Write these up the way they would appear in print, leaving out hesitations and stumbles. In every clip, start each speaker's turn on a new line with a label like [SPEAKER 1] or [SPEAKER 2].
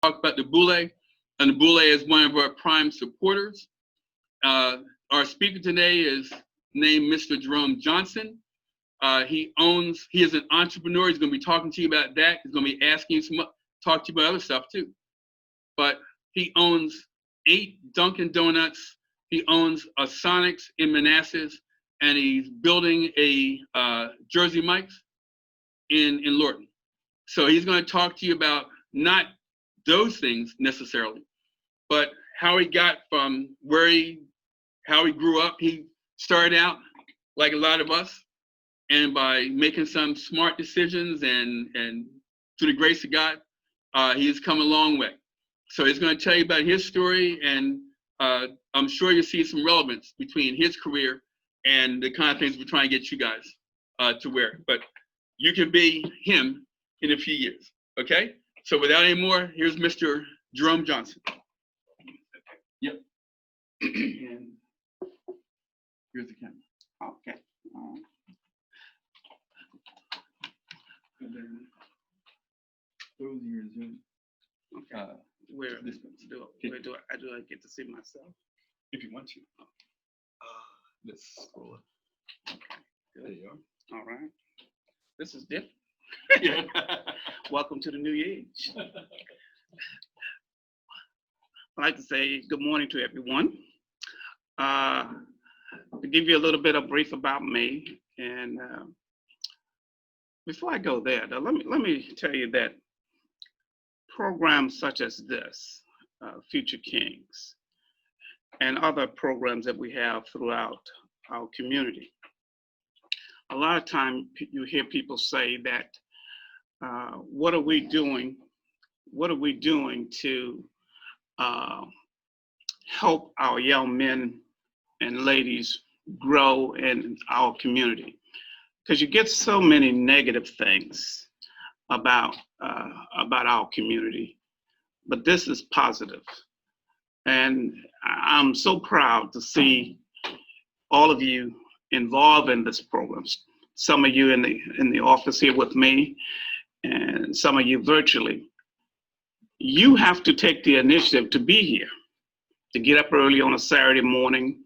[SPEAKER 1] talk about the Boule, and the Boule is one of our prime supporters. Our speaker today is named Mr. Jerome Johnson. He is an entrepreneur. He's going to be talking to you about that. He's going to be asking you talk to you about other stuff too. But he owns 8 Dunkin' Donuts. He owns a Sonics in Manassas, and he's building a Jersey Mike's in Lorton. So he's going to talk to you about not those things necessarily, but how he got from how he grew up. He started out like a lot of us, and by making some smart decisions and through the grace of God, he has come a long way. So he's going to tell you about his story, and I'm sure you'll see some relevance between his career and the kind of things we're trying to get you guys to wear. But you can be him in a few years, okay? So without any more, here's Mr. Jerome Johnson. Yep. And here's the camera.
[SPEAKER 2] Okay.
[SPEAKER 1] And then those are your Zoom.
[SPEAKER 2] Okay. Where do I get to see myself?
[SPEAKER 1] If you want to. Let's scroll up.
[SPEAKER 2] Okay. Good.
[SPEAKER 1] There you are.
[SPEAKER 2] All right. This is different.
[SPEAKER 1] Yeah.
[SPEAKER 2] Welcome to the new age. I'd like to say good morning to everyone. To give you a little bit of brief about me, and before I go there, though, let me tell you that programs such as this, Future Kings, and other programs that we have throughout our community, a lot of time you hear people say that, what are we doing? What are we doing to help our young men and ladies grow in our community? Because you get so many negative things about our community, but this is positive. And I'm so proud to see all of you involved in this program. Some of you in the office here with me, and some of you virtually. You have to take the initiative to be here, to get up early on a Saturday morning,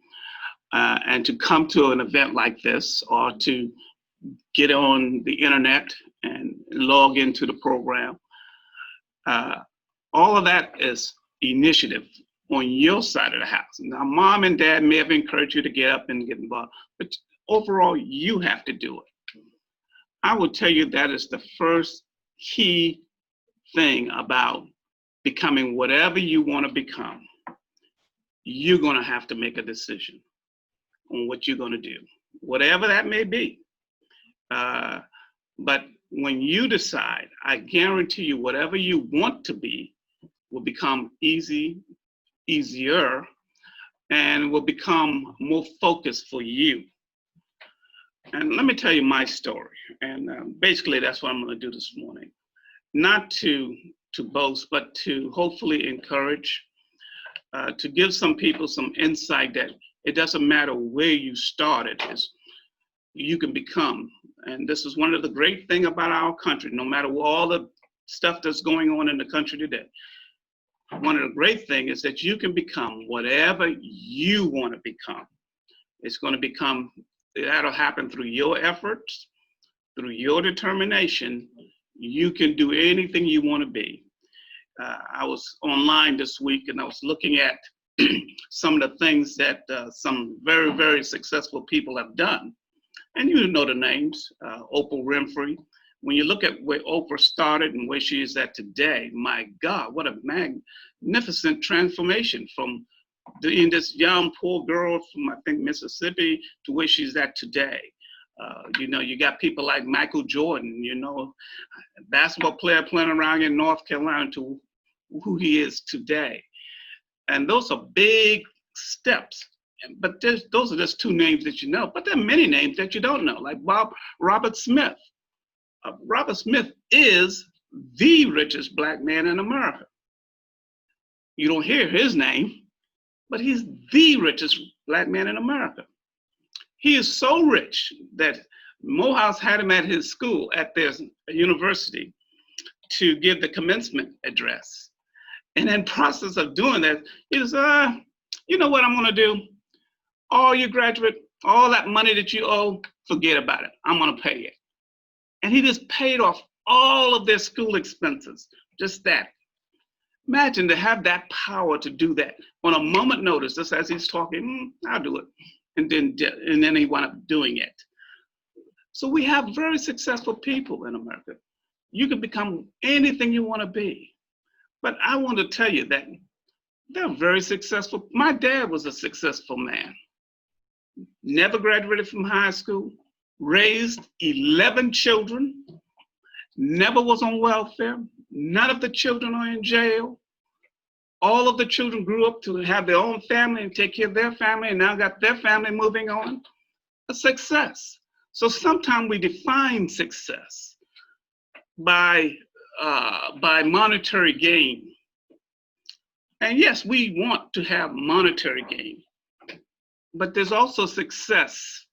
[SPEAKER 2] and to come to an event like this, or to get on the internet and log into the program. All of that is initiative on your side of the house. Now, mom and dad may have encouraged you to get up and get involved, but overall, you have to do it. I will tell you that is the first key thing about becoming whatever you want to become. You're going to have to make a decision on what you're going to do, whatever that may be. But when you decide, I guarantee you, whatever you want to be will become easier, and will become more focused for you. And let me tell you my story. And basically, that's what I'm going to do this morning. Not to boast, but to hopefully encourage, to give some people some insight that it doesn't matter where you started, you can become. And this is one of the great things about our country, no matter all the stuff that's going on in the country today. One of the great things is that you can become whatever you want to become. It's going to become, that'll happen through your efforts, through your determination. You can do anything you want to be. I was online this week, and I was looking at some of the things that some very, very successful people have done. And you know the names, Oprah Winfrey. When you look at where Oprah started and where she is at today, my God, what a magnificent transformation from being this young, poor girl from, I think, Mississippi to where she's at today. You got people like Michael Jordan, basketball player playing around in North Carolina to who he is today. And those are big steps. But those are just 2 names that you know, but there are many names that you don't know, like Robert Smith. Robert Smith is the richest Black man in America. You don't hear his name, but he's the richest Black man in America. He is so rich that Morehouse had him at his school, at their university, to give the commencement address. And in process of doing that, he says, you know what I'm going to do? All you graduate, all that money that you owe, forget about it. I'm going to pay it. And he just paid off all of their school expenses, just that. Imagine to have that power to do that on a moment notice, just as he's talking, I'll do it. And then he wound up doing it. So we have very successful people in America. You can become anything you want to be. But I want to tell you that they're very successful. My dad was a successful man. Never graduated from high school, raised 11 children, never was on welfare. None of the children are in jail. All of the children grew up to have their own family and take care of their family, and now got their family moving on. A success. So sometimes we define success by monetary gain. And yes, we want to have monetary gain, but there's also success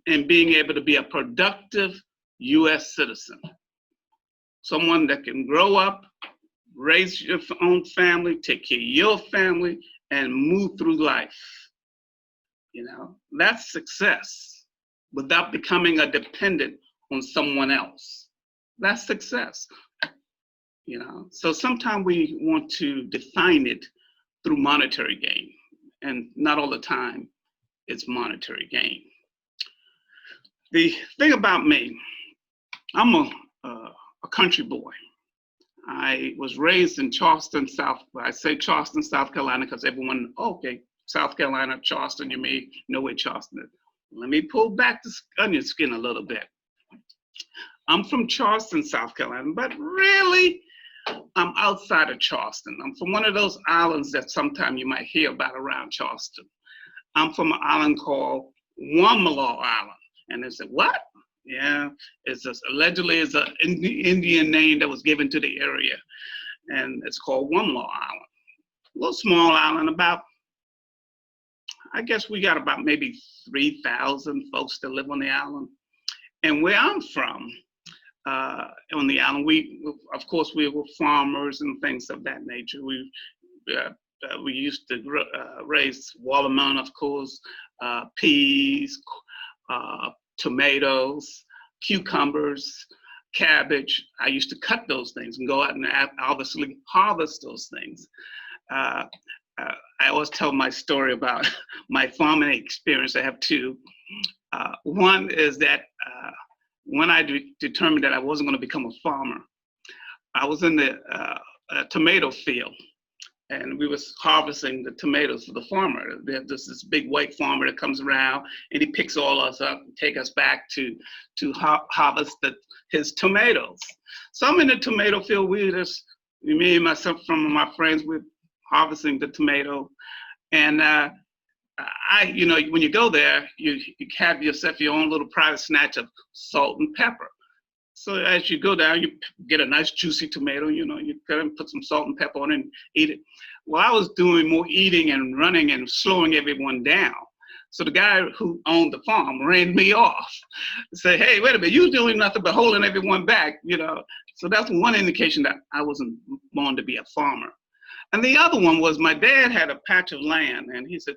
[SPEAKER 2] in being able to be a productive US citizen. Someone that can grow up, raise your own family, take care of your family, and move through life. You know, that's success without becoming a dependent on someone else. That's success. You know, so sometimes we want to define it through monetary gain, and not all the time it's monetary gain. The thing about me, I'm a country boy. I was raised in Charleston, I say Charleston, South Carolina, because everyone, okay, South Carolina, Charleston, you may know where Charleston is. Let me pull back the onion skin a little bit. I'm from Charleston, South Carolina, but really, I'm outside of Charleston. I'm from one of those islands that sometimes you might hear about around Charleston. I'm from an island called Wamalaw Island. And they said, what? Yeah, allegedly it's an Indian name that was given to the area. And it's called Wamalaw Island. A little small island, I guess we got about maybe 3,000 folks that live on the island. And where I'm from, on the island, of course, we were farmers and things of that nature. We used to raise watermelon, of course, peas, tomatoes, cucumbers, cabbage. I used to cut those things and go out and obviously harvest those things. I always tell my story about my farming experience. I have two. One is that when I determined that I wasn't going to become a farmer, I was in the tomato field, and we was harvesting the tomatoes for the farmer. There's this big white farmer that comes around, and he picks all us up and take us back to harvest his tomatoes. So I'm in the tomato field. Me and myself, some of my friends, we're harvesting the tomato, and when you go there, you have yourself your own little private snatch of salt and pepper. So as you go down, you get a nice juicy tomato, you go and put some salt and pepper on it and eat it. Well, I was doing more eating and running and slowing everyone down. So the guy who owned the farm ran me off. Say, hey, wait a minute, you're doing nothing but holding everyone back, So that's one indication that I wasn't born to be a farmer. And the other one was my dad had a patch of land, and he said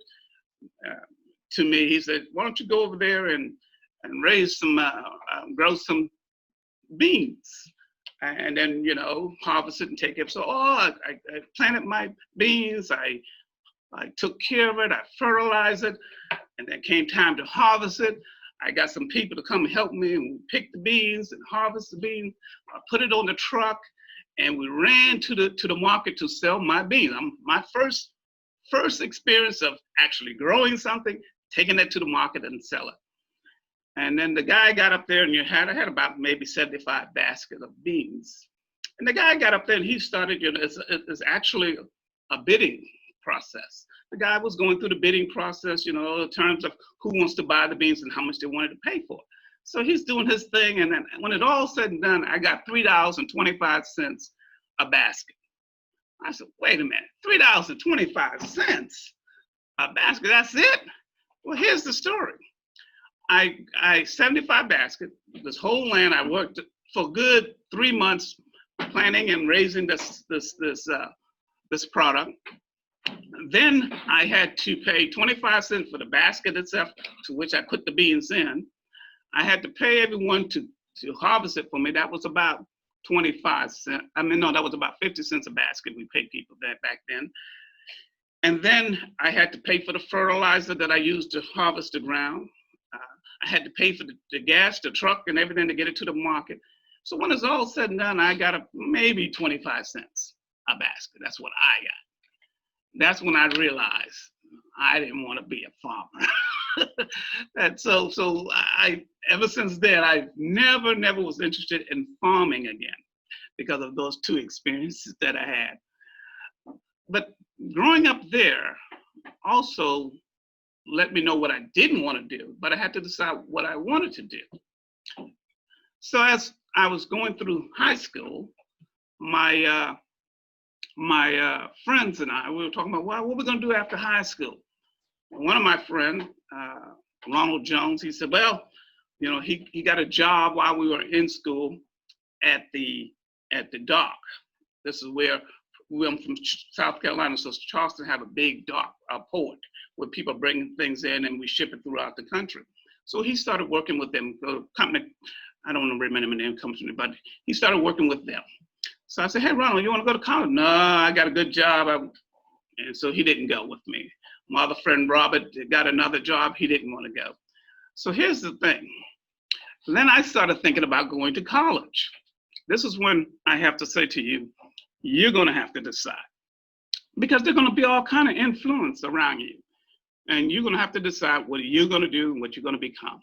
[SPEAKER 2] to me, he said, why don't you go over there and raise some, grow some beans, and then harvest it and take it. So I planted my beans, I took care of it, I fertilized it, and then came time to harvest it. I got some people to come help me, and we picked the beans and harvest the beans. I put it on the truck, and we ran to the market to sell my beans. My first experience of actually growing something, taking it to the market and sell it. And then the guy got up there, and I had about maybe 75 baskets of beans. And the guy got up there, and he started, it's actually a bidding process. The guy was going through the bidding process, in terms of who wants to buy the beans and how much they wanted to pay for it. So he's doing his thing, and then when it all said and done, I got $3.25 a basket. I said, wait a minute, $3.25 a basket, that's it? Well, here's the story. I 75 baskets, this whole land. I worked for a good 3 months planting and raising this this product. Then I had to pay 25 cents for the basket itself, to which I put the beans in. I had to pay everyone to harvest it for me. That was about 25 cents. I mean, no, that was about 50 cents a basket. We paid people that back then. And then I had to pay for the fertilizer that I used to harvest the ground. I had to pay for the gas, the truck, and everything to get it to the market. So when it's all said and done, I got maybe 25 cents a basket. That's what I got. That's when I realized I didn't want to be a farmer. And so I ever since then, I never was interested in farming again because of those two experiences that I had. But growing up there also let me know what I didn't want to do, but I had to decide what I wanted to do. So as I was going through high school, my friends and I, we were talking about, well, what we're going to do after high school. One of my friends, Ronald Jones, he said, well, you know, he got a job while we were in school at the dock. This is where I'm from South Carolina, so Charleston have a big dock, a port, where people bring things in and we ship it throughout the country. So he started working with them, the company, I don't remember the name of the company, but he started working with them. So I said, hey, Ronald, you want to go to college? No, I got a good job. And so he didn't go with me. My other friend, Robert, got another job. He didn't want to go. So here's the thing. Then I started thinking about going to college. This is when I have to say to you, you're going to have to decide. Because there's going to be all kind of influence around you. And you're going to have to decide what you're going to do and what you're going to become.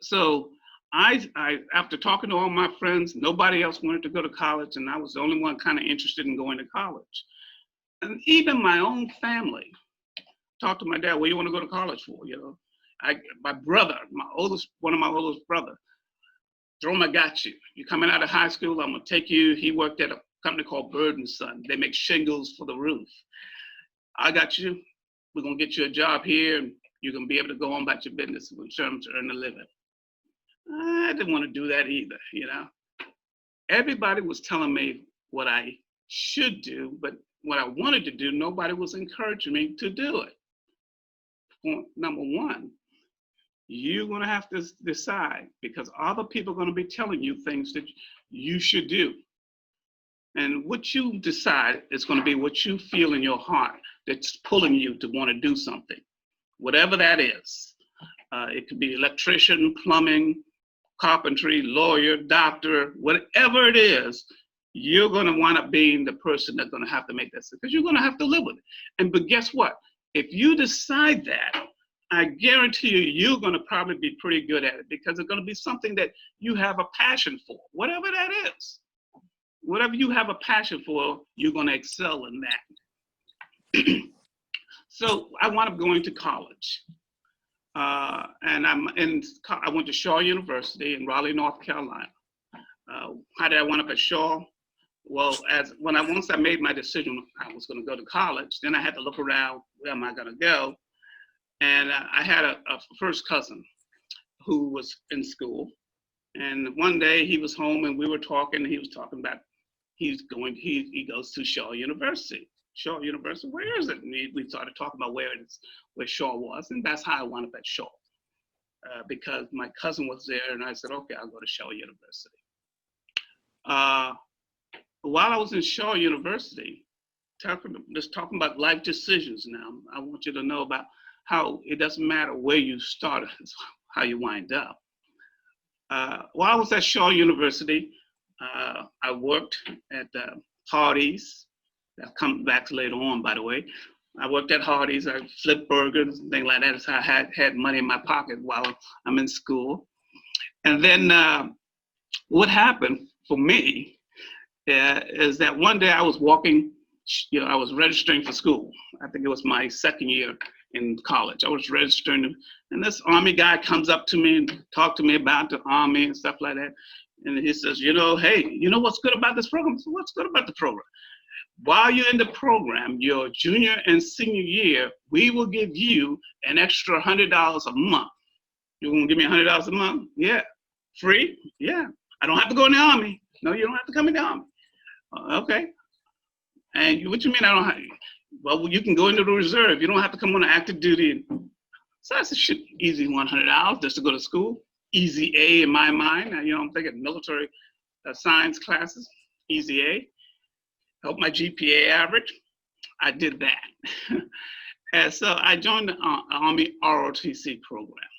[SPEAKER 2] So I after talking to all my friends, nobody else wanted to go to college, and I was the only one kind of interested in going to college. And even my own family talked to my dad, what do you want to go to college for? You know, my brother, one of my oldest brother, Jerome, I got you. You're coming out of high school, I'm gonna take you. He worked at a company called Bird & Son. They make shingles for the roof. I got you. We're gonna get you a job here, and you're gonna be able to go on about your business in terms to earn a living. I didn't want to do that either, you know. Everybody was telling me what I should do, but what I wanted to do, nobody was encouraging me to do it. Point number one, you're going to have to decide, because other people are going to be telling you things that you should do. And what you decide is going to be what you feel in your heart that's pulling you to want to do something, whatever that is. It could be electrician, plumbing, carpentry, lawyer, doctor, whatever it is, you're going to wind up being the person that's going to have to make that decision, because you're going to have to live with it. But guess what? If you decide that, I guarantee you're going to probably be pretty good at it, because it's going to be something that you have a passion for, whatever that is. Whatever you have a passion for, you're going to excel in that. So I wound up going to college. And I went to Shaw University in Raleigh, North Carolina. How did I wind up at Shaw? Well, once I made my decision I was going to go to college, then I had to look around, where am I going to go? And I had a first cousin who was in school. And one day he was home and we were talking, and he was talking about he goes to Shaw University. Shaw University, where is it? And we started talking about where Shaw was, and that's how I wound up at Shaw, because my cousin was there, and I said, okay, I'll go to Shaw University. While I was in Shaw University, just talking about life decisions now, I want you to know about how it doesn't matter where you start, it's how you wind up. While I was at Shaw University, I worked at Hardee's. I'll come back to later on, by the way. I worked at Hardee's. I flipped burgers and things like that. That's how I had money in my pocket while I'm in school. And then what happened for me is that one day I was walking, you know, I was registering for school. I think it was my second year in college. I was registering, and this Army guy comes up to me and talked to me about the Army and stuff like that. And he says, you know, hey, you know what's good about this program? I said, what's good about the program? While you're in the program, your junior and senior year, we will give you an extra $100 a month. You're gonna give me $100 a month? Yeah. Free? Yeah. I don't have to go in the Army. No, you don't have to come in the Army. Okay. And what you mean I don't have? Well, you can go into the reserve. You don't have to come on active duty. So I said, shit, easy $100 just to go to school. Easy A in my mind. You know, I'm thinking military science classes, easy A. Help my GPA average. I did that. And so I joined the Army ROTC program.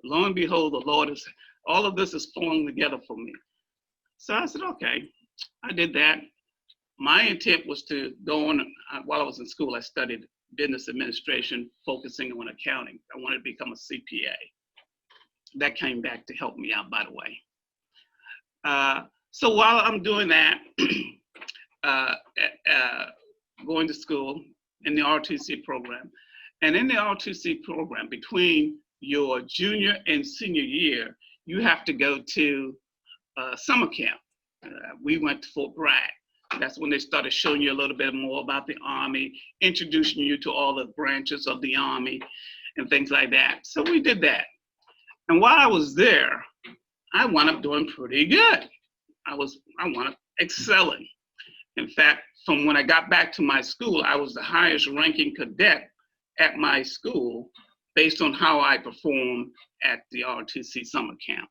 [SPEAKER 2] Lo and behold, the Lord is, all of this is falling together for me. So I said, okay, I did that. My intent was to go on, while I was in school, I studied business administration, focusing on accounting. I wanted to become a CPA. That came back to help me out, by the way. So while I'm doing that, going to school in the ROTC program, and in the ROTC program, between your junior and senior year, you have to go to summer camp. We went to Fort Bragg. That's when they started showing you a little bit more about the Army, introducing you to all the branches of the Army and things like that. So we did that. And while I was there, I wound up doing pretty good. I wound up excelling. In fact, from when I got back to my school, I was the highest ranking cadet at my school based on how I performed at the ROTC summer camp.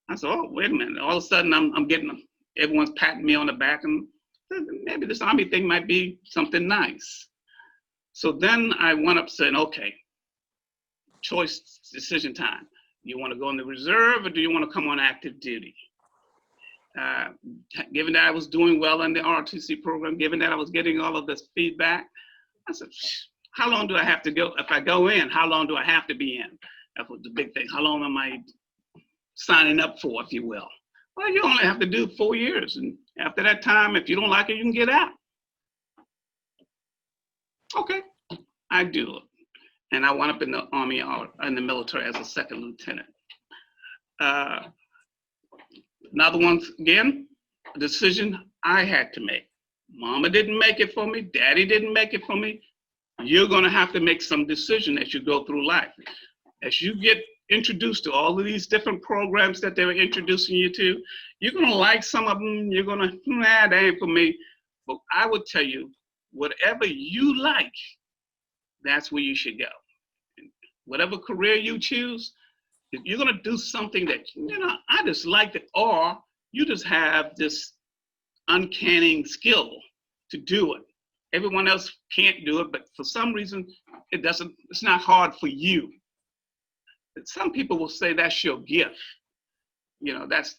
[SPEAKER 2] I said, oh, wait a minute. All of a sudden, I'm getting, everyone's patting me on the back, and maybe this Army thing might be something nice. So then I went up saying, okay, choice decision time. You want to go in the reserve, or do you want to come on active duty? Given that I was doing well in the ROTC program, given that I was getting all of this feedback, I said, how long do I have to go? If I go in, how long do I have to be in? That was the big thing. How long am I signing up for, if you will? Well, you only have to do 4 years. And after that time, if you don't like it, you can get out. Okay, I do it. And I wound up in the Army, in the military as a second lieutenant. Another one, again, a decision I had to make. Mama didn't make it for me. Daddy didn't make it for me. You're going to have to make some decision as you go through life. As you get introduced to all of these different programs that they were introducing you to, you're going to like some of them. You're going to, nah, that ain't for me. But I would tell you, whatever you like, that's where you should go. Whatever career you choose, if you're going to do something that, you know, I just like it, or you just have this uncanny skill to do it. Everyone else can't do it, but for some reason, it's not hard for you. Some people will say that's your gift. You know, that's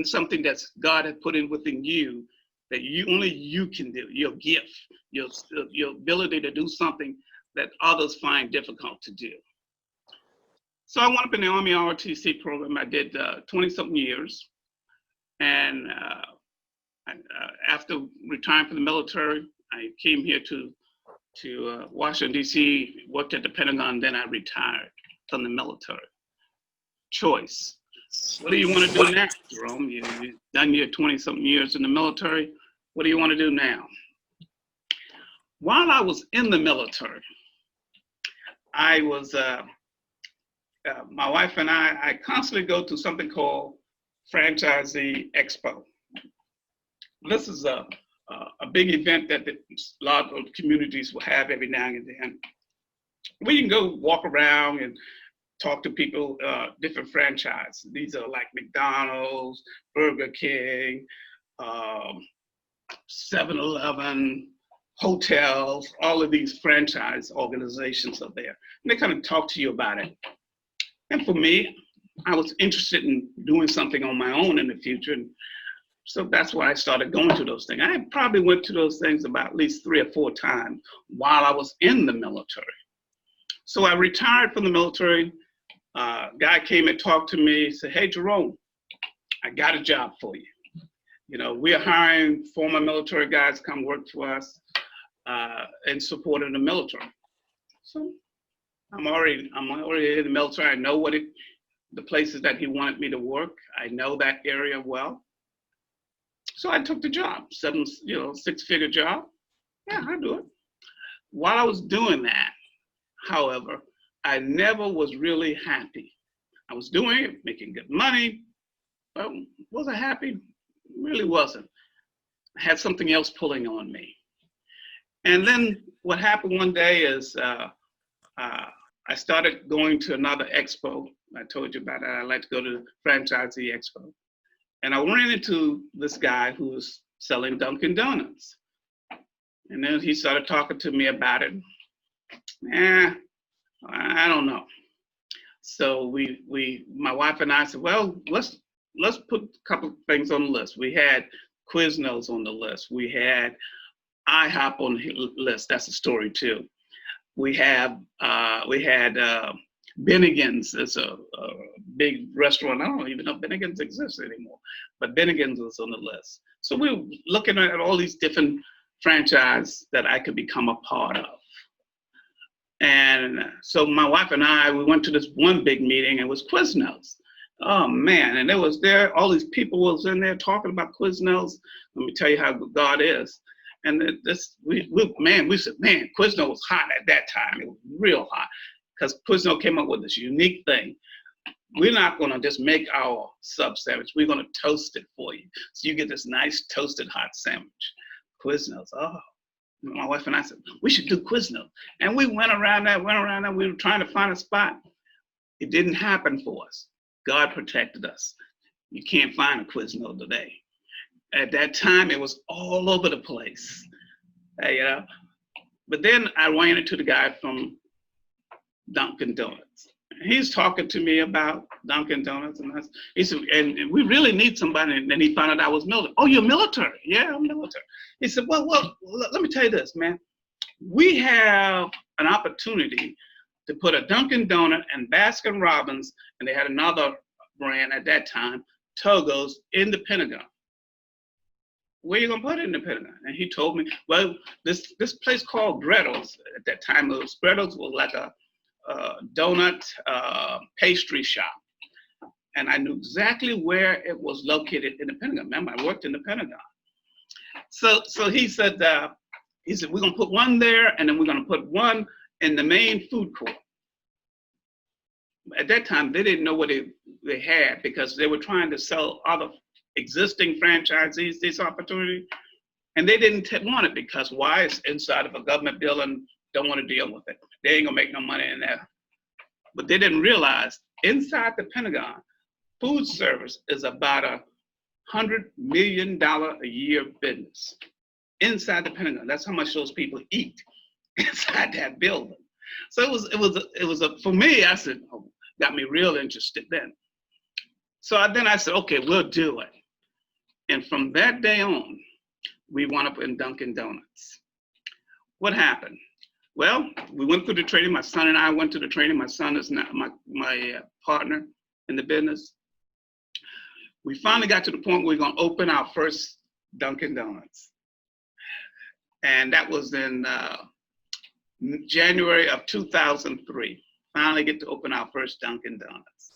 [SPEAKER 2] something that's God has put in within you that only you can do, your gift, your ability to do something that others find difficult to do. So I went up in the Army ROTC program. I did 20-something years. And after retiring from the military, I came here to Washington, D.C., worked at the Pentagon, then I retired from the military. Choice. What do you want to do now, Jerome? You've done your 20-something years in the military. What do you want to do now? While I was in the military, I was, my wife and I constantly go to something called Franchisee Expo. This is a big event that a lot of communities will have every now and then. We can go walk around and talk to people, different franchises. These are like McDonald's, Burger King, 7-Eleven, hotels, all of these franchise organizations are there. And they kind of talk to you about it. And for me, I was interested in doing something on my own in the future. And so that's why I started going to those things. I probably went to those things about at least 3 or 4 times while I was in the military. So I retired from the military. Guy came and talked to me, said, hey, Jerome, I got a job for you. You know, we're hiring former military guys to come work for us in support of the military. So I'm already in the military. I know the places that he wanted me to work. I know that area well. So I took the job, 6-figure job. Yeah, I do it. While I was doing that, however, I never was really happy. I was doing it, making good money, but was I happy? Really wasn't. had something else pulling on me. And then what happened one day is I started going to another expo. I told you about that. I like to go to the franchisee expo. And I ran into this guy who was selling Dunkin' Donuts. And then he started talking to me about it. I don't know. So my wife and I said, well, let's put a couple of things on the list. We had Quiznos on the list. We had IHOP on the list. That's a story too. We had Bennigan's. It's a big restaurant. I don't even know if Bennigan's exists anymore, but Bennigan's was on the list. So we were looking at all these different franchises that I could become a part of. And so my wife and I, we went to this one big meeting. It was Quiznos. Oh man, and it was there. All these people was in there talking about Quiznos. Let me tell you how good God is. And we said, man, Quizno was hot at that time. It was real hot because Quizno came up with this unique thing. We're not going to just make our sub sandwich. We're going to toast it for you. So you get this nice toasted hot sandwich. Quiznos, oh. My wife and I said, we should do Quizno. And we went around that. We were trying to find a spot. It didn't happen for us. God protected us. You can't find a Quizno today. At that time, it was all over the place. You know? But then I ran into the guy from Dunkin' Donuts. He's talking to me about Dunkin' Donuts. And he said, and we really need somebody. And then he found out I was military. Oh, you're military? Yeah, I'm military. He said, well, let me tell you this, man. We have an opportunity to put a Dunkin' Donut and Baskin Robbins, and they had another brand at that time, Togo's, in the Pentagon. Where are you gonna put it in the Pentagon? And he told me, well, this place called Gretel's, at that time, Gretel's was like a donut pastry shop. And I knew exactly where it was located in the Pentagon. Remember, I worked in the Pentagon. So he said, we're gonna put one there, and then we're gonna put one in the main food court. At that time, they didn't know what they had because they were trying to sell other existing franchisees this opportunity, and they didn't want it because why? It's inside of a government building, don't want to deal with it. They ain't gonna make no money in there. But they didn't realize inside the Pentagon, food service is about $100 million a year business. Inside the Pentagon, that's how much those people eat inside that building. So it was for me. I said, oh, got me real interested then. So then I said, okay, we'll do it. And from that day on, we wound up in Dunkin' Donuts. What happened? Well, we went through the training. My son and I went to the training. My son is now my partner in the business. We finally got to the point where we're going to open our first Dunkin' Donuts. And that was in January of 2003. Finally get to open our first Dunkin' Donuts.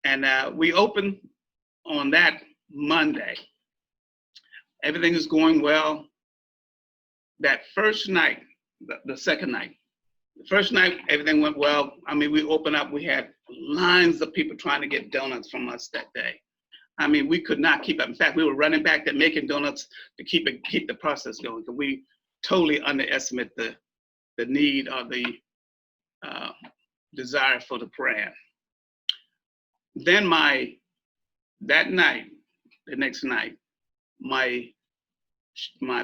[SPEAKER 2] And we opened on that Monday. Everything is going well. That first night, the second night, the first night, everything went well. I mean, we opened up, we had lines of people trying to get donuts from us that day. I mean, we could not keep up. In fact, we were running back to making donuts to keep the process going. So we totally underestimate the need or the desire for the brand. Then the next night, my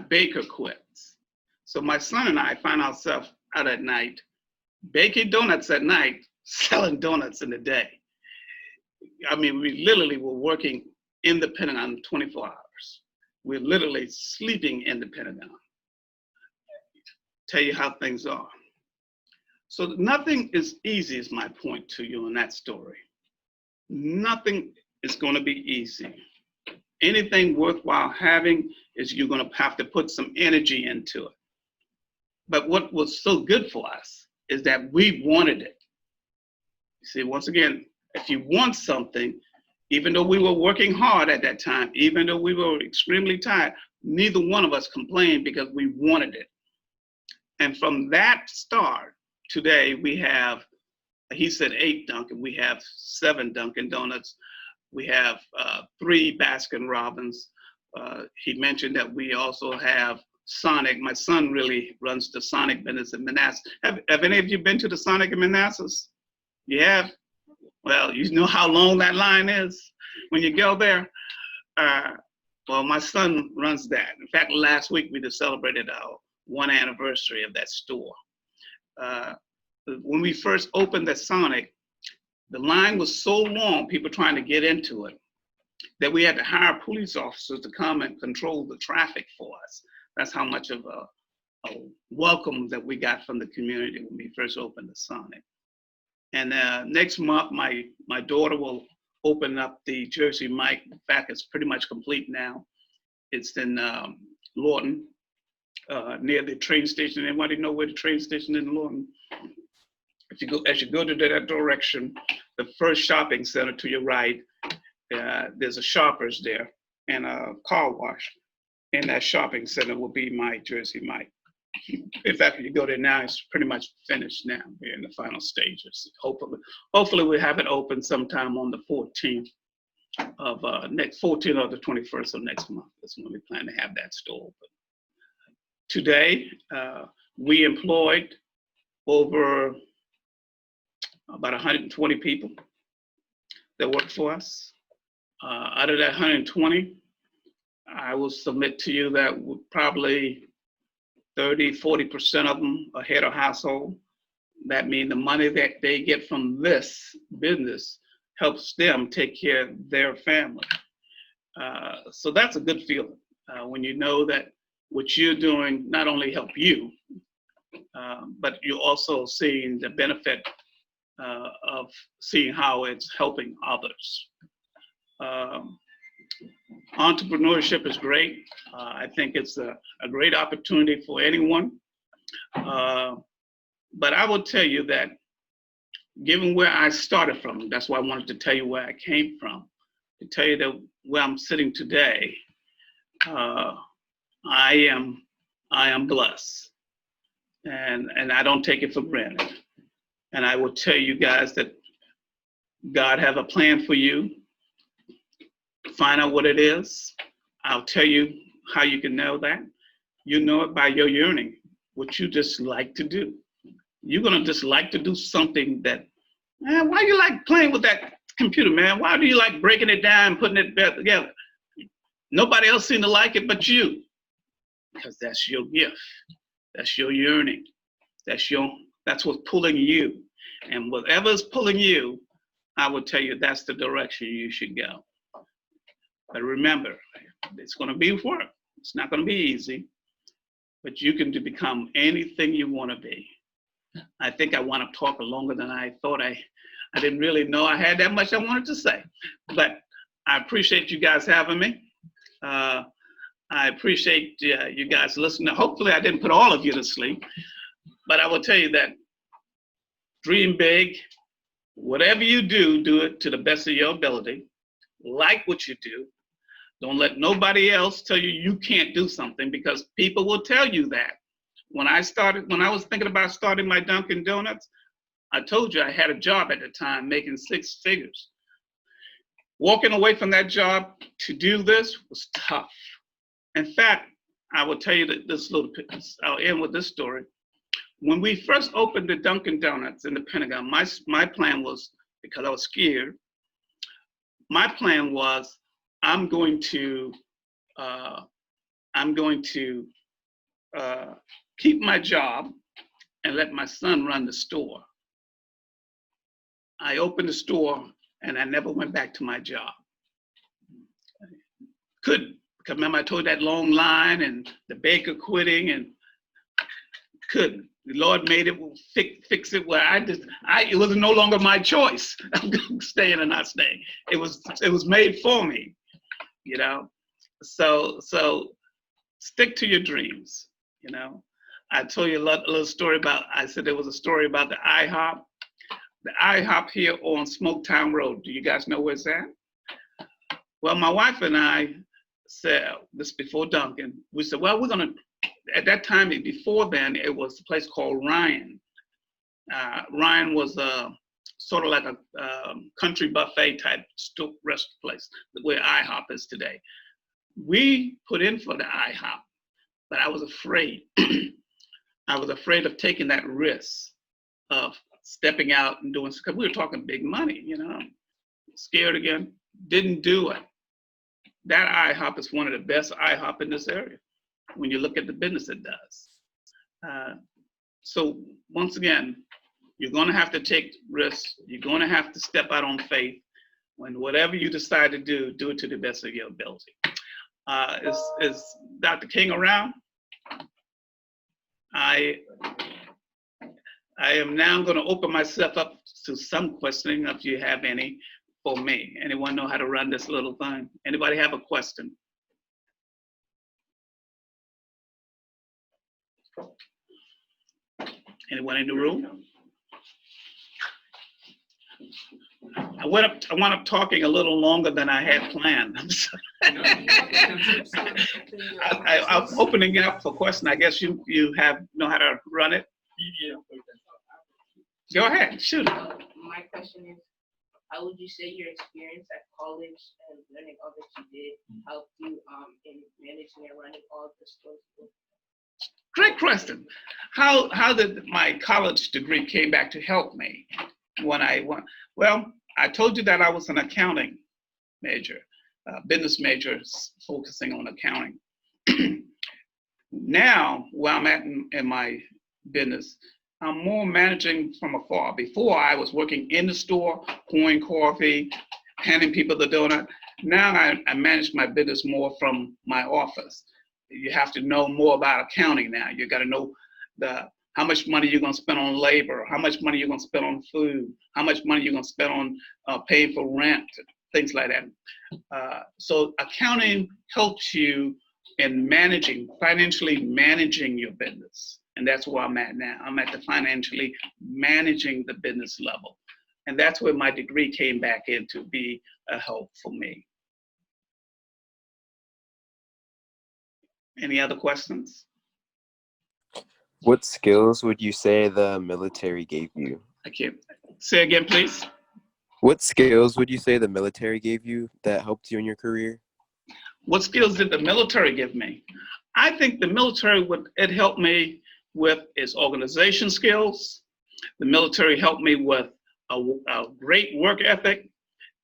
[SPEAKER 2] baker quits. So my son and I find ourselves out at night, baking donuts at night, selling donuts in the day. I mean, we literally were working in the Pentagon 24 hours. We're literally sleeping in the Pentagon. Tell you how things are. So nothing is easy is my point to you in that story. Nothing is going to be easy. Anything worthwhile having is you're going to have to put some energy into it. But what was so good for us is that we wanted it. You see, once again, if you want something, even though we were working hard at that time, even though we were extremely tired, neither one of us complained because we wanted it. And from that start, today we have, he said 8 Dunkin', we have 7 Dunkin' Donuts, we have 3 Baskin Robbins, He mentioned that we also have Sonic. My son really runs the Sonic business in Manassas. Have any of you been to the Sonic in Manassas? You have? Well, you know how long that line is when you go there. Well, my son runs that. In fact, last week we just celebrated our 1 anniversary of that store. When we first opened the Sonic, the line was so long, people trying to get into it, that we had to hire police officers to come and control the traffic for us. That's how much of a welcome that we got from the community when we first opened the Sonic. And next month, my daughter will open up the Jersey Mike. In fact, it's pretty much complete now. It's in Lawton, near the train station. Anybody know where the train station is in Lawton? As you go to that direction, the first shopping center to your right, there's a Shoppers there and a car wash. And that shopping center will be my Jersey Mike. In fact, if you go there now, it's pretty much finished now. We're in the final stages. Hopefully we'll have it open sometime on the 14th of 14th or the 21st of next month. That's when we plan to have that store open. Today, we employed over about 120 people that work for us. Out of that 120, I will submit to you that probably 30–40% of them are head of household. That means the money that they get from this business helps them take care of their family. So that's a good feeling when you know that what you're doing not only help you, but you're also seeing the benefit of seeing how it's helping others. Entrepreneurship is great. I think it's a great opportunity for anyone. But I will tell you that given where I started from, that's why I wanted to tell you where I came from, to tell you that where I'm sitting today, I am blessed. And I don't take it for granted. And I will tell you guys that God have a plan for you. Find out what it is. I'll tell you how you can know that. You know it by your yearning, what you just like to do. You're gonna just like to do something that, man, why you like playing with that computer, man? Why do you like breaking it down and putting it back together? Nobody else seemed to like it but you. Because that's your gift. That's your yearning. That's what's pulling you. And whatever's pulling you, I will tell you that's the direction you should go. But remember, it's going to be work. It's not going to be easy, but you can become anything you want to be. I think I want to talk longer than I thought. I didn't really know I had that much I wanted to say, but I appreciate you guys having me. I appreciate you guys listening. Hopefully I didn't put all of you to sleep, but I will tell you that dream big. Whatever you do, do it to the best of your ability. Like what you do. Don't let nobody else tell you you can't do something, because people will tell you that. When I was thinking about starting my Dunkin' Donuts, I told you I had a job at the time making 6 figures. Walking away from that job to do this was tough. In fact, I will tell you that I'll end with this story. When we first opened the Dunkin' Donuts in the Pentagon, my plan was, because I was scared, my plan was I'm going to keep my job and let my son run the store. I opened the store and I never went back to my job. Couldn't, because remember I told you that long line and the baker quitting, and couldn't. The Lord made it fix it where it was no longer my choice. I'm staying or not staying. It was made for me, you know. So stick to your dreams, you know. I told you a little story about. I said there was a story about the IHOP. The IHOP here on Smoketown Road. Do you guys know where it's at? Well, my wife and I said this before Dunkin'. We said, well, we're gonna. At that time, before then, it was a place called Ryan. Ryan was sort of like a country buffet type restaurant place, where IHOP is today. We put in for the IHOP, but I was afraid. I was afraid of taking that risk of stepping out and doing, because we were talking big money, scared again, didn't do it. That IHOP is one of the best IHOP in this area when you look at the business it does. So once again, you're going to have to take risks. You're going to have to step out on faith. When whatever you decide to do it to the best of your ability. Is Dr. King around? I am now going to open myself up to some questioning if you have any for me. Anyone know how to run this little thing? Anybody have a question? Anyone in the room? I went up talking a little longer than I had planned. I'm sorry. I'm opening it up for questions. I guess you know how to run it. Go ahead, shoot.
[SPEAKER 3] My question is, how would you say your experience at college and learning all that you did helped you in managing and running all the stores?
[SPEAKER 2] Great question. How did my college degree came back to help me when I went? Well, I told you that I was an accounting major, business major, focusing on accounting. Now, where I'm at in my business, I'm more managing from afar. Before, I was working in the store, pouring coffee, handing people the donut. Now I manage my business more from my office. You have to know more about accounting now. You got to know how much money you're going to spend on labor, how much money you're going to spend on food, how much money you're going to spend on paying for rent, things like that. So accounting helps you in financially managing your business. And that's where I'm at now. I'm at the financially managing the business level. And that's where my degree came back in to be a help for me. Any other questions?
[SPEAKER 4] What skills would you say the military gave you?
[SPEAKER 2] I can't. Say again, please.
[SPEAKER 4] What skills would you say the military gave you that helped you in your career?
[SPEAKER 2] What skills did the military give me? I think the military, it helped me with its organization skills. The military helped me with a great work ethic.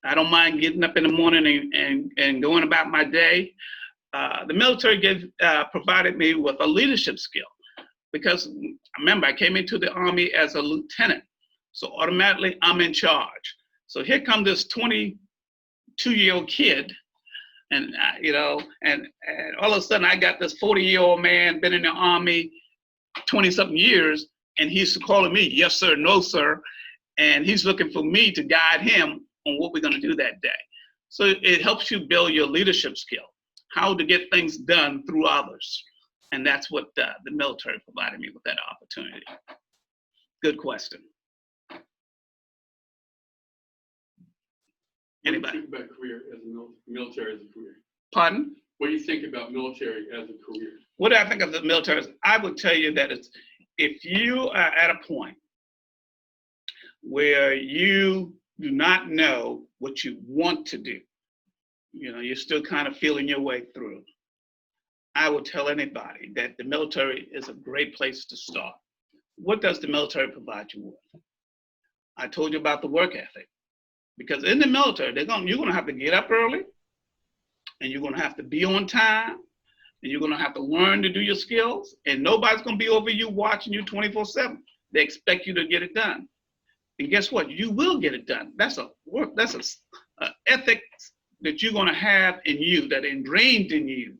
[SPEAKER 2] I don't mind getting up in the morning and going about my day. The military provided me with a leadership skill, because remember, I came into the Army as a lieutenant, so automatically I'm in charge. So here comes this 22-year-old kid, and and all of a sudden I got this 40-year-old man, been in the Army 20-something years, and he's calling me, yes sir, no sir, and he's looking for me to guide him on what we're going to do that day. So it helps you build your leadership skill, how to get things done through others. And that's what the military provided me with, that opportunity. Good question. Anybody?
[SPEAKER 1] What do you think about career as a military as a career?
[SPEAKER 2] Pardon?
[SPEAKER 1] What do you think about military as a career?
[SPEAKER 2] What do I think of the military? I would tell you that if you are at a point where you do not know what you want to do, you're still kind of feeling your way through, I would tell anybody that the military is a great place to start. What does the military provide you with? I told you about the work ethic, because in the military, you're going to have to get up early, and you're going to have to be on time, and you're going to have to learn to do your skills, and nobody's going to be over you watching you 24/7. They expect you to get it done. And guess what? You will get it done. That's a ethic that you're going to have in you, that ingrained in you,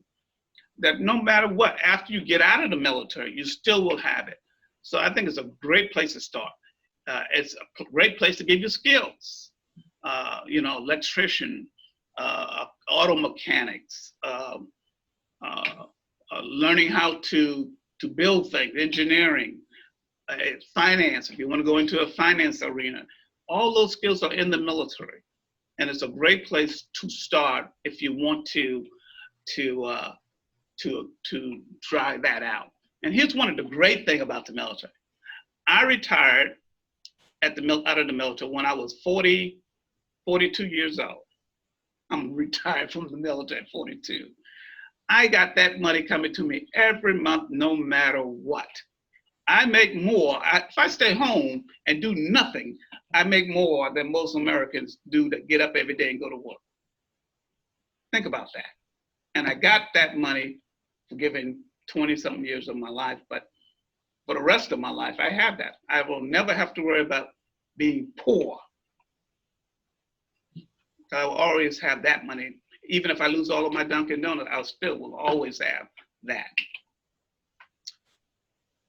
[SPEAKER 2] that no matter what, after you get out of the military, you still will have it. So I think it's a great place to start. It's a great place to give you skills. Electrician, auto mechanics, learning how to build things, engineering, finance, if you want to go into a finance arena. All those skills are in the military. And it's a great place to start if you want to try that out. And here's one of the great things about the military. I retired out of the military when I was 42 years old. I'm retired from the military at 42. I got that money coming to me every month, no matter what. I make more. If I stay home and do nothing, I make more than most Americans do that get up every day and go to work. Think about that. And I got that money for giving 20-something years of my life, but for the rest of my life, I have that. I will never have to worry about being poor. I will always have that money. Even if I lose all of my Dunkin' Donuts, I still will always have that.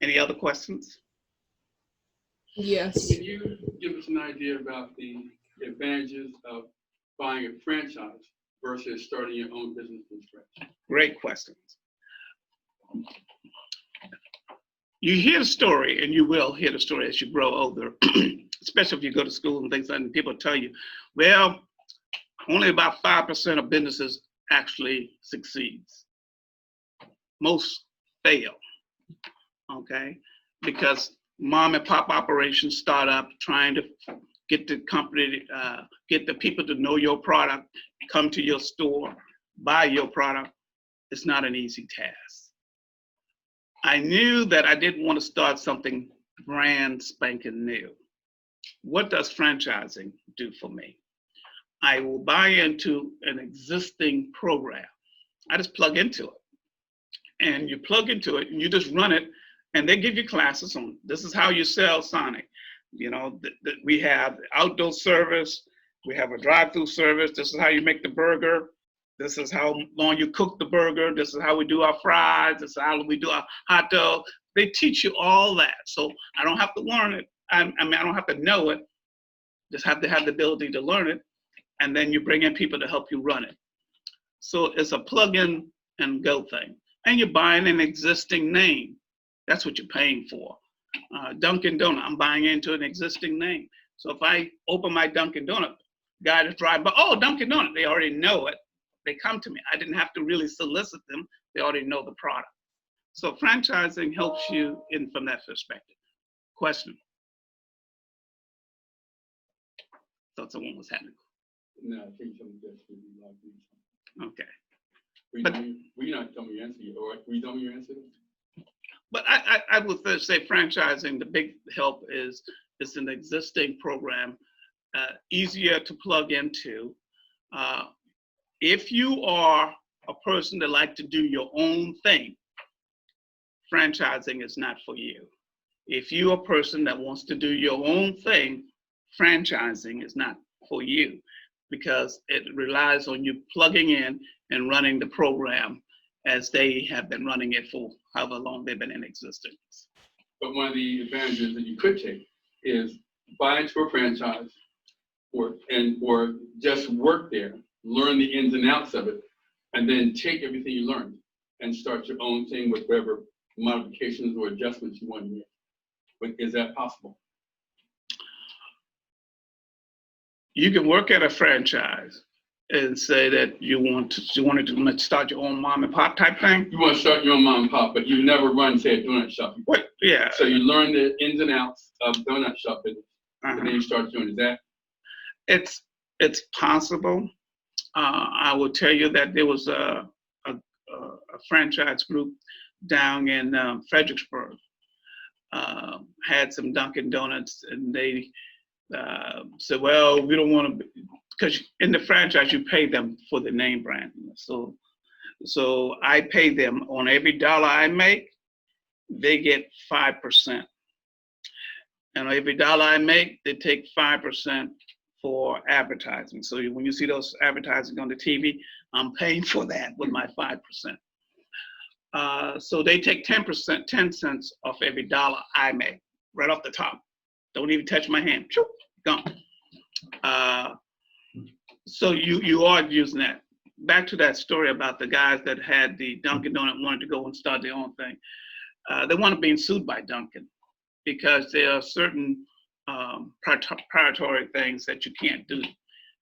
[SPEAKER 2] Any other questions?
[SPEAKER 5] Yes.
[SPEAKER 1] Can you give us an idea about the advantages of buying a franchise versus starting your own business from scratch?
[SPEAKER 2] Great questions. You hear the story, and you will hear the story as you grow older, especially if you go to school and things like that, and people tell you, well, only about 5% of businesses actually succeeds. Most fail, okay? Because mom and pop operations start up trying to get the company, get the people to know your product, come to your store, buy your product. It's not an easy task. I knew that I didn't want to start something brand spanking new. What does franchising do for me? I will buy into an existing program. I just plug into it. And you plug into it and you just run it, and they give you classes on this is how you sell Sonic. You know, we have outdoor service, we have a drive-through service, this is how you make the burger, this is how long you cook the burger, this is how we do our fries, this is how we do our hot dog. They teach you all that. So I don't have to learn it. I don't have to know it, just have to have the ability to learn it. And then you bring in people to help you run it. So it's a plug in and go thing. And you're buying an existing name. That's what you're paying for. Dunkin' Donut, I'm buying into an existing name. So if I open my Dunkin' Donut, guy that's driving by, oh, Dunkin' Donut, they already know it. They come to me. I didn't have to really solicit them. They already know the product. So franchising helps you in from that perspective. Question? Thought someone was having.
[SPEAKER 1] No, I think something that's really like you.
[SPEAKER 2] Okay.
[SPEAKER 1] Were you not telling me your answer yet, or were you telling me your answer?
[SPEAKER 2] But I would say franchising, the big help is it's an existing program, easier to plug into. If you are a person that likes to do your own thing, franchising is not for you. If you're a person that wants to do your own thing, franchising is not for you, because it relies on you plugging in and running the program as they have been running it for however long they've been in existence.
[SPEAKER 1] But one of the advantages that you could take is buy into a franchise or just work there, learn the ins and outs of it, and then take everything you learned and start your own thing with whatever modifications or adjustments you want to make. But is that possible?
[SPEAKER 2] You can work at a franchise and say that you wanted to start your own mom and pop type thing.
[SPEAKER 1] You want to start your own mom and pop, but you never run, say, a donut shop.
[SPEAKER 2] What? Yeah.
[SPEAKER 1] So you learn the ins and outs of donut shop business, and then you start doing it. That?
[SPEAKER 2] It's possible. I will tell you that there was a franchise group down in Fredericksburg, had some Dunkin' Donuts, and they said, well, we don't want to, because in the franchise, you pay them for the name brand. So I pay them on every dollar I make, they get 5%. And every dollar I make, they take 5% for advertising. So when you see those advertising on the TV, I'm paying for that with my 5%. So they take 10%, 10 cents off every dollar I make, right off the top. Don't even touch my hand. Gone. So you are using that. Back to that story about the guys that had the Dunkin' Donut wanted to go and start their own thing. They wound up being sued by Dunkin' because there are certain proprietary things that you can't do.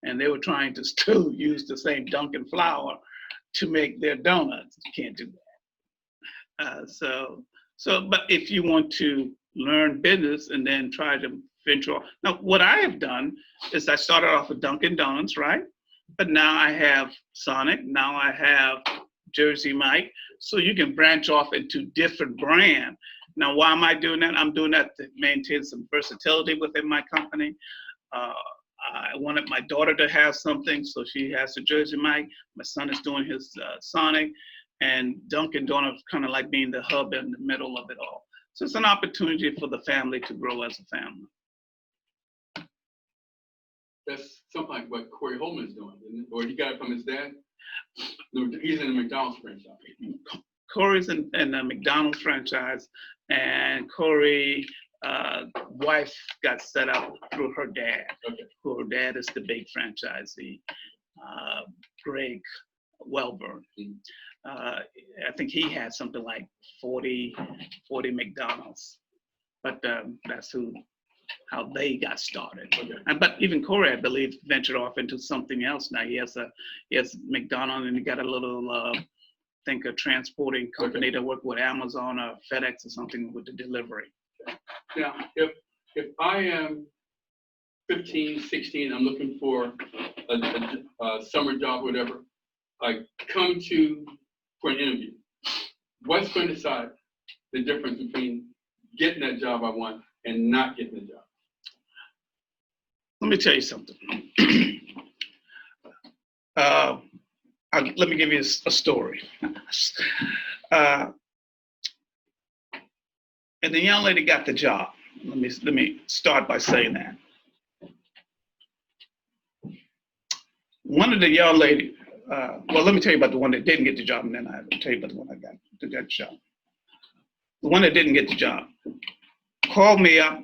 [SPEAKER 2] And they were trying to still use the same Dunkin' flour to make their donuts. You can't do that. But if you want to learn business and then try to venture off. Now, what I have done is I started off with Dunkin' Donuts, right? But now I have Sonic, now I have Jersey Mike, so you can branch off into different brand. Now, why am I doing that? I'm doing that to maintain some versatility within my company. I wanted my daughter to have something, so she has the Jersey Mike. My son is doing his Sonic, and Dunkin' Donuts kind of like being the hub in the middle of it all. So it's an opportunity for the family to grow as a family.
[SPEAKER 1] That's something like what Corey Holman's doing, isn't it? Or he got it from his dad? He's in the McDonald's franchise.
[SPEAKER 2] Corey's in the McDonald's franchise, and Corey's wife got set up through her dad.
[SPEAKER 1] Okay.
[SPEAKER 2] Her dad is the big franchisee, Greg Welburn. I think he had something like 40 McDonald's, but that's how they got started.
[SPEAKER 1] Okay.
[SPEAKER 2] But even Corey, I believe, ventured off into something else now. He has McDonald's, and he got a little, I think, a transporting company that worked with Amazon or FedEx or something with the delivery.
[SPEAKER 1] Now, if I am 15, 16, I'm looking for a summer job, whatever, I come for an interview. What's going to decide the difference between getting that job I want and not getting the job?
[SPEAKER 2] Let me tell you something. Let me give you a story. And the young lady got the job. Let me start by saying that. One of the young ladies, well, let me tell you about the one that didn't get the job, and then I'll tell you about the one that got the job. The one that didn't get the job called me up,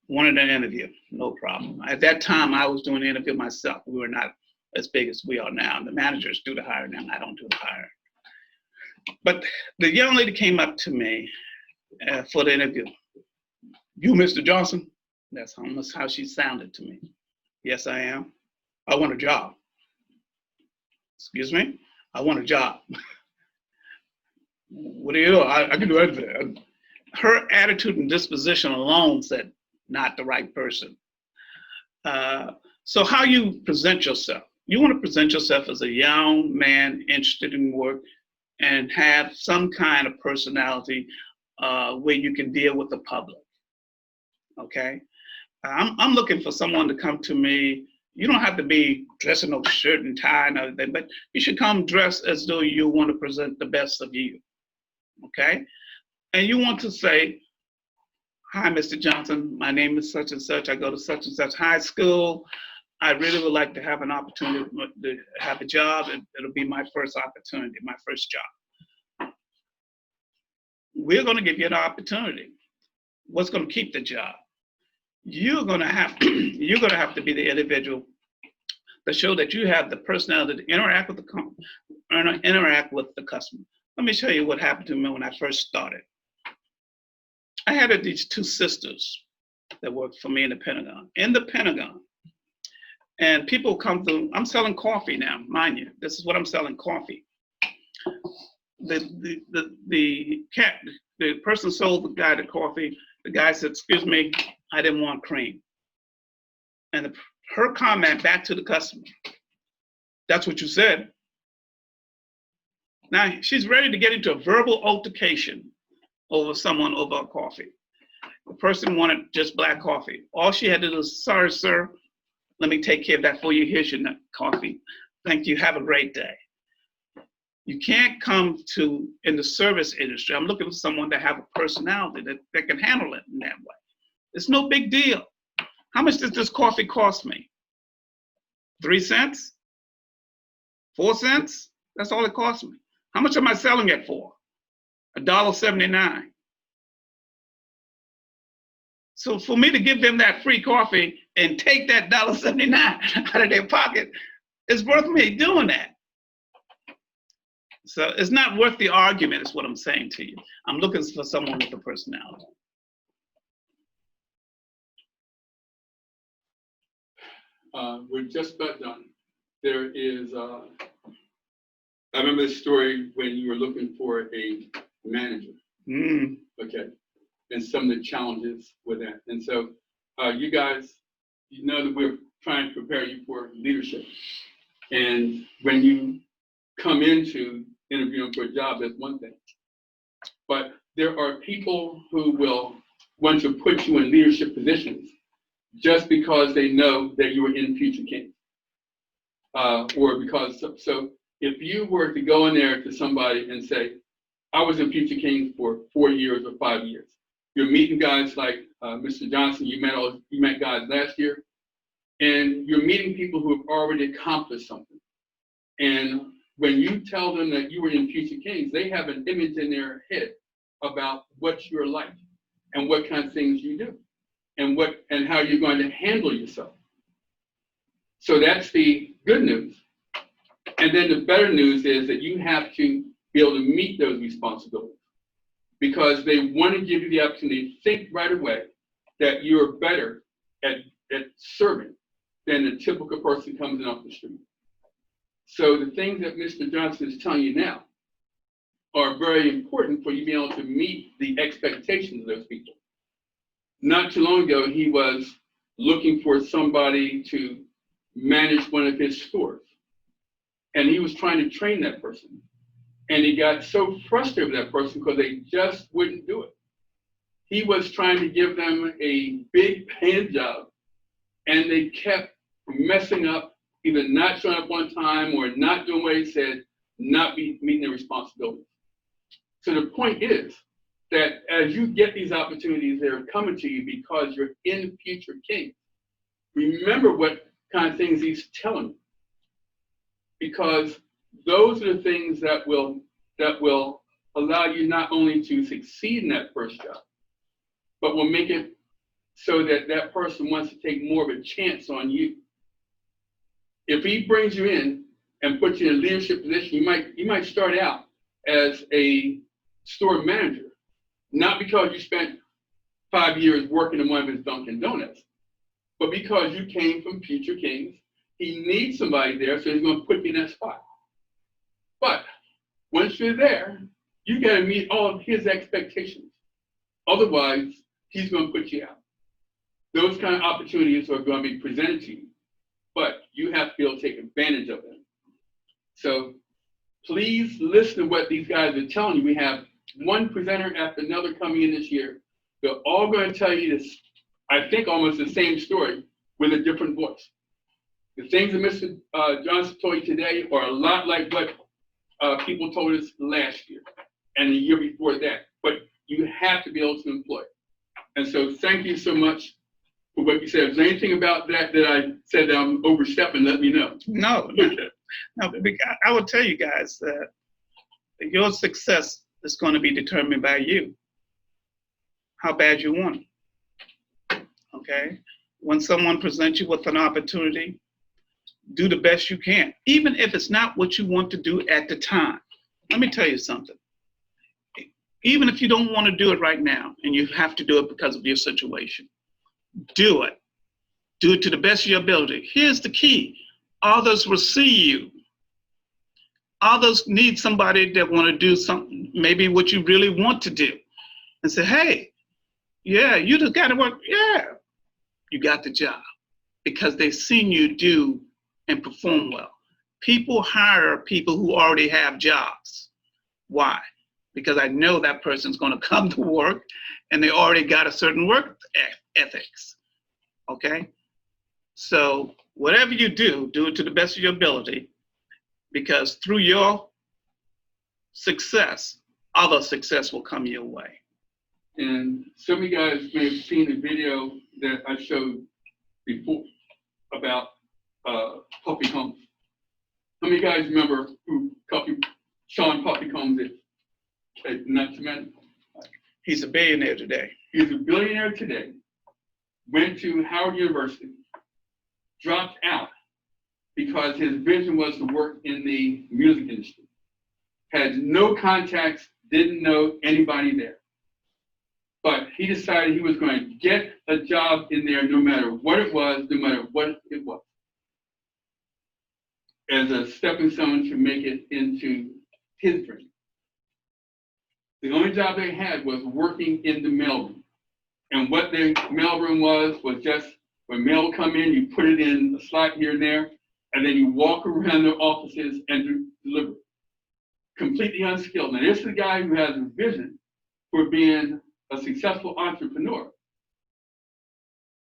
[SPEAKER 2] wanted an interview, no problem. At that time, I was doing the interview myself. We were not as big as we are now. The managers do the hiring now. I don't do the hiring. But the young lady came up to me for the interview. You, Mr. Johnson? That's almost how she sounded to me. Yes, I am. I want a job. Excuse me? I want a job. What do you do? I can do anything. Her attitude and disposition alone said, not the right person. So how you present yourself? You want to present yourself as a young man interested in work and have some kind of personality where you can deal with the public. Okay? I'm looking for someone to come to me. You don't have to be dressed in no shirt and tie and everything, but you should come dressed as though you want to present the best of you. Okay? And you want to say, hi, Mr. Johnson, my name is such and such. I go to such and such high school. I really would like to have an opportunity to have a job, and it'll be my first opportunity, my first job. We're going to give you an opportunity. What's going to keep the job? You're going to have to be the individual to show that you have the personality to interact with the customer. Let me show you what happened to me when I first started. I had these two sisters that worked for me in the Pentagon. And people come through. I'm selling coffee now, mind you. This is what I'm selling, coffee. The person sold the guy the coffee. The guy said, excuse me, I didn't want cream. And her comment back to the customer, that's what you said. Now she's ready to get into a verbal altercation over a coffee. The person wanted just black coffee. All she had to do is, sorry, sir, let me take care of that for you. Here's your coffee. Thank you. Have a great day. You can't come in the service industry. I'm looking for someone to have a personality that can handle it in that way. It's no big deal. How much does this coffee cost me? 3 cents? 4 cents? That's all it costs me. How much am I selling it for? $1.79. So for me to give them that free coffee and take that $1.79 out of their pocket, it's worth me doing that. So it's not worth the argument, is what I'm saying to you. I'm looking for someone with a personality.
[SPEAKER 1] We're just about done. There is, I remember this story when you were looking for a manager. Okay. And some of the challenges with that. And so you guys, you know that we're trying to prepare you for leadership. And when you come into interviewing for a job, that's one thing. But there are people who will want to put you in leadership positions just because they know that you are in Future Kings. Or because, so if you were to go in there to somebody and say, I was in Future Kings for 4 years or 5 years. You're meeting guys like Mr. Johnson, you met guys last year, and you're meeting people who have already accomplished something. And when you tell them that you were in Future Kings, they have an image in their head about what you're like and what kind of things you do and how you're going to handle yourself. So that's the good news. And then the better news is that you have to be able to meet those responsibilities because they want to give you the opportunity to think right away that you're better at serving than the typical person comes in off the street. So the things that Mr. Johnson is telling you now are very important for you to be able to meet the expectations of those people. Not too long ago, he was looking for somebody to manage one of his stores. And he was trying to train that person. And he got so frustrated with that person because they just wouldn't do it. He was trying to give them a big paying job, and they kept messing up, either not showing up on time or not doing what he said, not meeting their responsibilities. So the point is that as you get these opportunities that are coming to you because you're in Future Kings, remember what kind of things he's telling you. Because those are the things that will allow you not only to succeed in that first job, but will make it so that that person wants to take more of a chance on you. If he brings you in and puts you in a leadership position, you might start out as a store manager, not because you spent 5 years working in one of his Dunkin' Donuts, but because you came from Future Kings. He needs somebody there, so he's going to put you in that spot. But once you're there, you got to meet all of his expectations. Otherwise, he's going to put you out. Those kind of opportunities are going to be presented to you, but you have to be able to take advantage of them. So please listen to what these guys are telling you. We have one presenter after another coming in this year. They're all going to tell you this, I think, almost the same story with a different voice. The things that Mr. Johnson told you today are a lot like what people told us last year and the year before that, but you have to be able to employ it. And so thank you so much for what you said. If there's anything about that I said that I'm overstepping, let me know.
[SPEAKER 2] No, I will tell you guys that your success is going to be determined by you, how bad you want it, okay? When someone presents you with an opportunity, do the best you can, even if it's not what you want to do at the time. Let me tell you something. Even if you don't want to do it right now and you have to do it because of your situation, do it. Do it to the best of your ability. Here's the key. Others will see you. Others need somebody that want to do something, maybe what you really want to do, and say, hey, yeah, you just got to work. Yeah, you got the job because they've seen you do and perform well. People hire people who already have jobs. Why? Because I know that person's going to come to work and they already got a certain work ethics. Okay? So whatever you do, do it to the best of your ability, because through your success, other success will come your way.
[SPEAKER 1] And some of you guys may have seen the video that I showed before about Puffy Combs. How many guys remember who Sean Puffy Combs is? Okay, not too many.
[SPEAKER 2] He's a billionaire today.
[SPEAKER 1] He's a billionaire today. Went to Howard University, dropped out because his vision was to work in the music industry. Had no contacts, didn't know anybody there. But he decided he was going to get a job in there no matter what it was, as a stepping stone to make it into his dream. The only job they had was working in the mailroom. And what the mailroom was just when mail would come in, you put it in a slot here and there, and then you walk around their offices and deliver. completely unskilled. Now, this is a guy who has a vision for being a successful entrepreneur.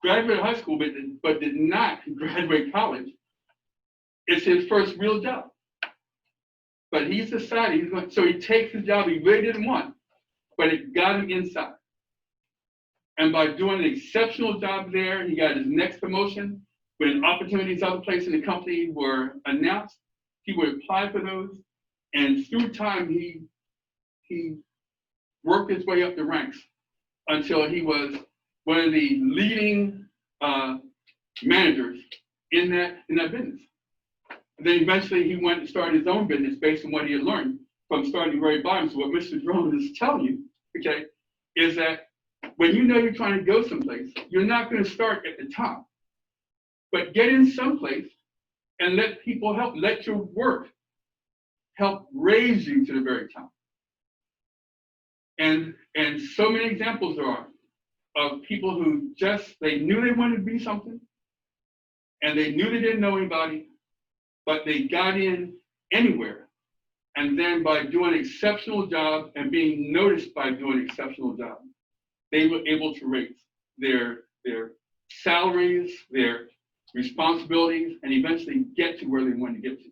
[SPEAKER 1] Graduated high school, but did not graduate college. It's his first real job. But he's decided he's going, so he takes his job he really didn't want, but it got him inside. And by doing an exceptional job there, he got his next promotion. When opportunities other places in the company were announced, he would apply for those. And through time, he worked his way up the ranks until he was one of the leading managers in that business. And then eventually he went and started his own business based on what he had learned from starting the very bottom. So what Mr. Jerome is telling you, okay, is that when you know you're trying to go someplace, you're not going to start at the top, but get in someplace and let people help, let your work help raise you to the very top. And so many examples there are of people who just, they knew they wanted to be something and they knew they didn't know anybody, but they got in anywhere. And then by doing an exceptional job and being noticed by doing an exceptional job, they were able to raise their salaries, their responsibilities, and eventually get to where they wanted to get to.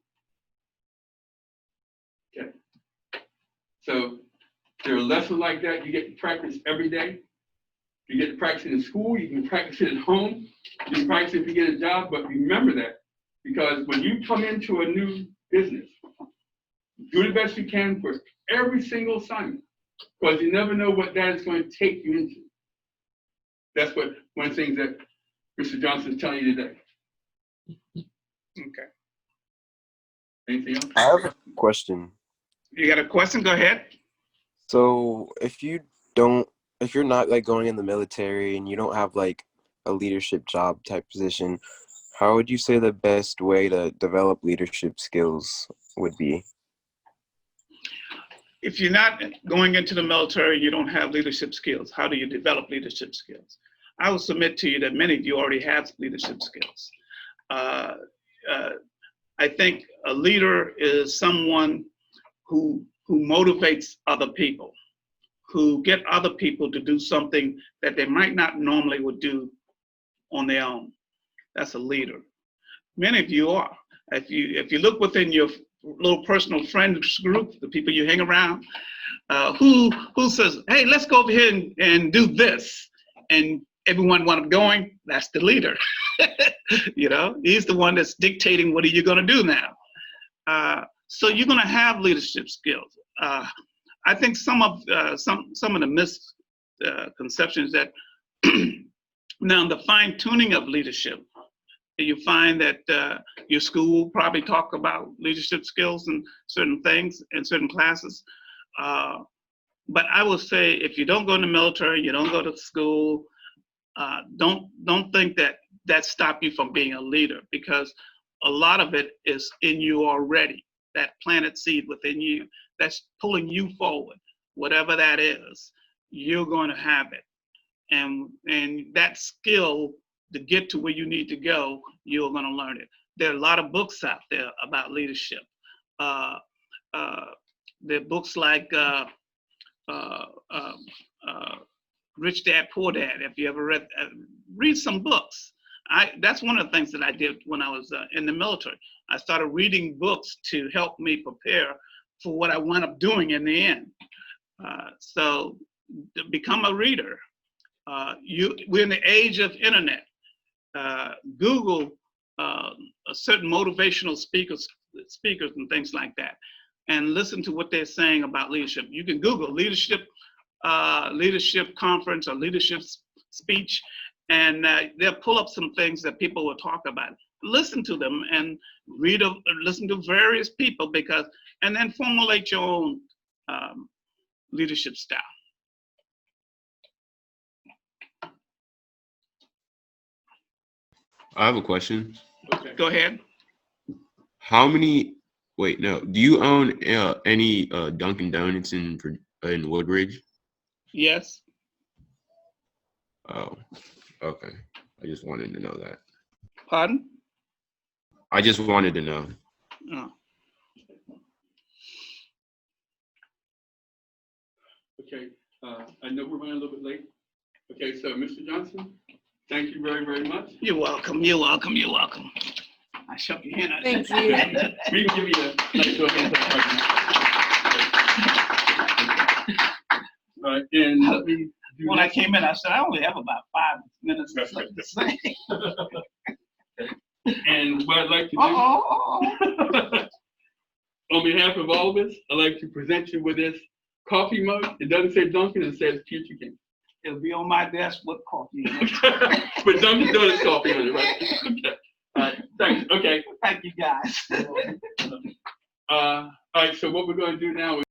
[SPEAKER 1] Okay. So there are lessons like that you get to practice every day. You get to practice it in school, you can practice it at home, you can practice it if you get a job, but remember that, because when you come into a new business, do the best you can for every single assignment, because you never know what that is going to take you into. That's what one of the things that Mr. Johnson is telling you today.
[SPEAKER 2] Okay.
[SPEAKER 1] Anything else?
[SPEAKER 4] I have a question.
[SPEAKER 2] You got a question? Go ahead.
[SPEAKER 4] So if you're not like going in the military and you don't have like a leadership job type position, how would you say the best way to develop leadership skills would be?
[SPEAKER 2] If you're not going into the military, you don't have leadership skills. How do you develop leadership skills? I will submit to you that many of you already have leadership skills. I think a leader is someone who motivates other people, who get other people to do something that they might not normally would do on their own. That's a leader. Many of you are. If you look within your little personal friends group, the people you hang around, who says, hey, let's go over here and do this, and everyone winds up going, that's the leader. You know, he's the one that's dictating what are you going to do now. So you're going to have leadership skills. I think some of the misconceptions that now the fine tuning of leadership, you find that your school will probably talk about leadership skills and certain things in certain classes. But I will say, if you don't go in the military, you don't go to school, don't think that stops you from being a leader, because a lot of it is in you already. That planted seed within you that's pulling you forward. Whatever that is, you're going to have it. And that skill to get to where you need to go, you're going to learn it. There are a lot of books out there about leadership. There are books like Rich Dad, Poor Dad. If you ever read some books. That's one of the things that I did when I was in the military. I started reading books to help me prepare for what I wound up doing in the end. So become a reader. We're in the age of internet. Google certain motivational speakers and things like that, and listen to what they're saying about leadership. You can Google leadership conference or leadership speech, and they'll pull up some things that people will talk about. Listen to them and listen to various people, and then formulate your own leadership style.
[SPEAKER 5] I have a question.
[SPEAKER 2] Okay. Go ahead.
[SPEAKER 5] Do you own any Dunkin' Donuts in Woodridge?
[SPEAKER 2] Yes.
[SPEAKER 5] Oh, okay. I just wanted to know that.
[SPEAKER 2] Pardon?
[SPEAKER 5] I just wanted to know.
[SPEAKER 2] Oh.
[SPEAKER 1] Okay, I know we're running a little bit late. Okay, so Mr. Johnson, thank you very, very much.
[SPEAKER 2] You're welcome. You're welcome. You're welcome. I shook your hand.
[SPEAKER 3] Thank you.
[SPEAKER 1] We can give you a nice little hand clap. All right, and let me do
[SPEAKER 2] When I
[SPEAKER 1] this.
[SPEAKER 2] came in, I said, I only have about 5 minutes or something to say.
[SPEAKER 1] And what I'd like to do,
[SPEAKER 2] Uh-oh.
[SPEAKER 1] on behalf of all of us, I'd like to present you with this coffee mug. It doesn't say Dunkin', it says Future King.
[SPEAKER 2] It'll be on my desk with coffee in it.
[SPEAKER 1] But Dunkin' Donuts coffee on it, right? Okay. All right, thanks. Okay.
[SPEAKER 2] Thank you, guys.
[SPEAKER 1] All right, so what we're going to do now is